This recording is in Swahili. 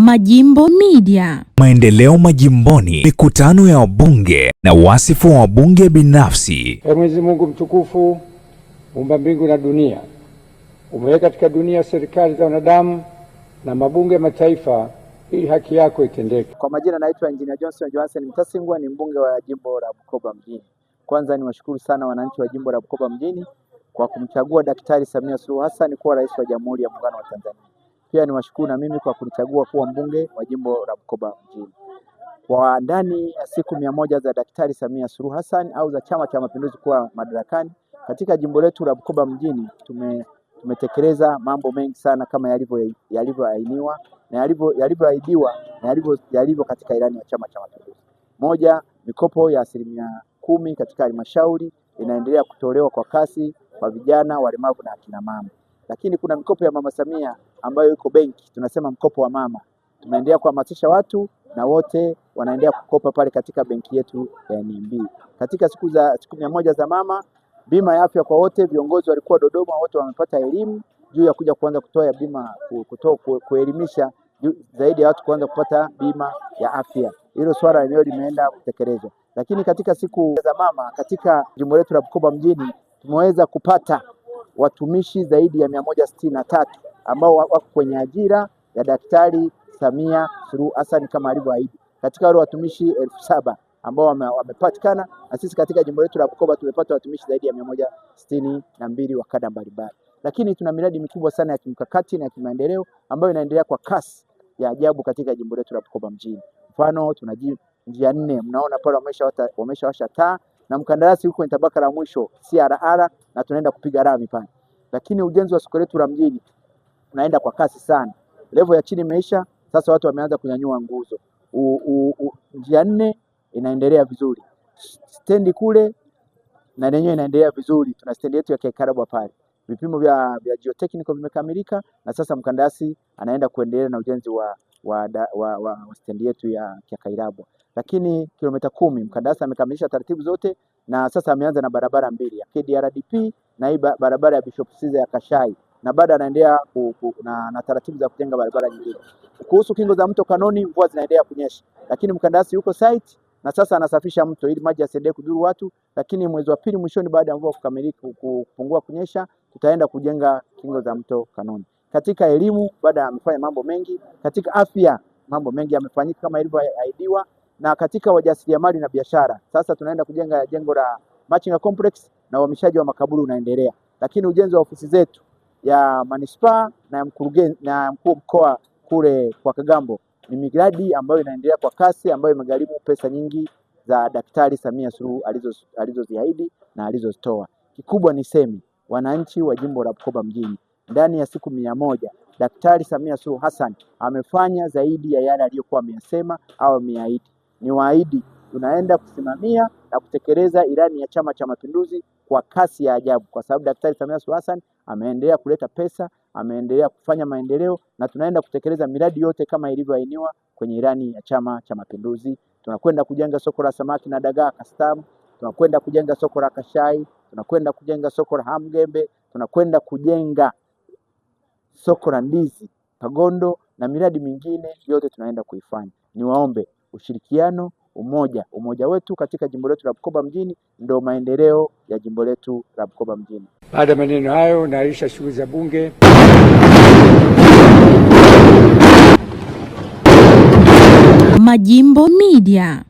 Majimbo Media. Maendeleo majimboni, mikutano ya wabunge na wasifu wa wabunge binafsi. Mwenyezi Mungu mtukufu, muumba mbingu na dunia, umeweka katika dunia serikali za wanadamu na mabunge mataifa ili haki yako itendeke. Kwa majina naitwa Engineer Johnson Mtasingwa, ni mbunge wa jimbo la Bukoba mjini. Kwanza niwashukuru sana wananchi wa jimbo la Bukoba mjini kwa kumchagua Daktari Samia Suluhu Hassan kuwa rais wa Jamhuri ya Muungano wa Tanzania. Pia niwashukuru na mimi kwa kunichagua kuwa mbunge wa jimbo la Bukoba mjini. Kwa ndani ya siku 100 za Daktari Samia Suluhu Hassan au za Chama cha Mapinduzi kuwa madarakani katika jimbo letu la Bukoba mjini, tumetekeleza mambo mengi sana kama yalivyoainiwa na yalivyoahidiwa na yalivyo katika ilani ya Chama cha Mapinduzi. Moja, mikopo ya 10% katika halmashauri inaendelea kutolewa kwa kasi kwa vijana, walemavu na akina mama. Lakini kuna mikopo ya Mama Samia ambayo iko benki, tunasema mkopo wa mama. Tunaendelea kuhamasisha watu na wote wanaendelea kukopa pale katika benki yetu ya NMB. Katika siku 100 za mama, bima ya afya kwa wote, viongozi walikuwa Dodoma, wote wamepata elimu juu ya kuja kuanza kutoa bima, kuelimisha zaidi ya watu kuanza kupata bima ya afya. Hilo swala leo limeenda kutekelezwa. Lakini katika siku za mama katika jimbo letu la Bukoba mjini tumeweza kupata watumishi zaidi ya 163 ambao wako kwenye ajira ya Daktari Samia Suluhu Hassan kama alivyoahidi. Katika wale watumishi 7,000 ambao wamepatikana, na sisi katika jimbo letu la Bukoba tumepata watumishi zaidi ya 162 wa kada mbalimbali. Lakini tuna miradi mikubwa sana ya kimkakati na ya kimaendeleo ambayo inaendelea kwa kasi ya ajabu katika jimbo letu la Bukoba mjini. Mfano, tuna njia 4, mnaona pale wameshawasha taa na mkandarasi huko kwenye tabaka la mwisho CRR na tunaenda kupiga rami pale. Lakini ujenzi wa soko letu la mjini unaenda kwa kasi sana. Level ya chini imeisha, sasa watu wameanza kunyanyua nguzo. Njia 4 inaendelea vizuri. Stendi kule na yenyewe inaendelea vizuri. Tuna stendi yetu ya Kaikarabwa pale. Vipimo vya geotechnical vimekamilika na sasa mkandarasi anaenda kuendelea na ujenzi wa stendi yetu ya Kaikarabwa. Lakini kilomita 10 mkandarasi amekamilisha taratibu zote na sasa ameanza na barabara 2 ya KDRDP na hii barabara ya Bishop Siza ya Kashai, na baada anaendelea na taratibu za kujenga barabara nyingine. Kuhusu kingo za mto Kanoni, mvua zinaendelea kunyesha, lakini mkandarasi yuko site na sasa anasafisha mto ili maji yasiendelee kudhuru watu. Lakini mwezi wa pili mwishoni, baada ya mvua kupungua kunyesha, tutaenda kujenga kingo za mto Kanoni. Katika elimu, baada amefanya mambo mengi. Katika afya, mambo mengi yamefanyika kama ilivyoahidiwa. Na katika wajasiriamali na biashara, sasa tunaenda kujenga jengo la Machinga Complex na uhamishaji wa makaburi unaendelea. Lakini ujenzi wa ofisi zetu ya manispaa na mkuu mkoa kule kwa Kagambo ni miradi ambayo inaendelea kwa kasi, ambayo imegharimu pesa nyingi za Daktari Samia Suluhu alizoziahidi na alizozitoa. Kikubwa niseme wananchi wa jimbo la Bukoba mjini, ndani ya siku 100 Daktari Samia Suluhu Hassan amefanya zaidi ya yale aliyokuwa ameyasema au ameahidi. Ni waahidi tunaenda kusimamia na kutekeleza ilani ya Chama cha Mapinduzi kwa kasi ya ajabu, kwa sababu Daktari Samia Suluhu Hassan ameendelea kuleta pesa, ameendelea kufanya maendeleo na tunaenda kutekeleza miradi yote kama ilivyoainiwa kwenye ilani ya Chama cha Mapinduzi. Tunakwenda kujenga soko la samaki na dagaa Kastamu, tunakwenda kujenga soko la Kashai, tunakwenda kujenga soko la Hamgembe, tunakwenda kujenga soko la ndizi Kagondo na miradi mingine yote tunaenda kuifanya. Niwaombe ushirikiano, umoja wetu katika jimbo letu la Bukoba mjini ndio maendeleo ya jimbo letu la Bukoba mjini. Baada ya maneno hayo, naahirisha shughuli za bunge. Majimbo Media.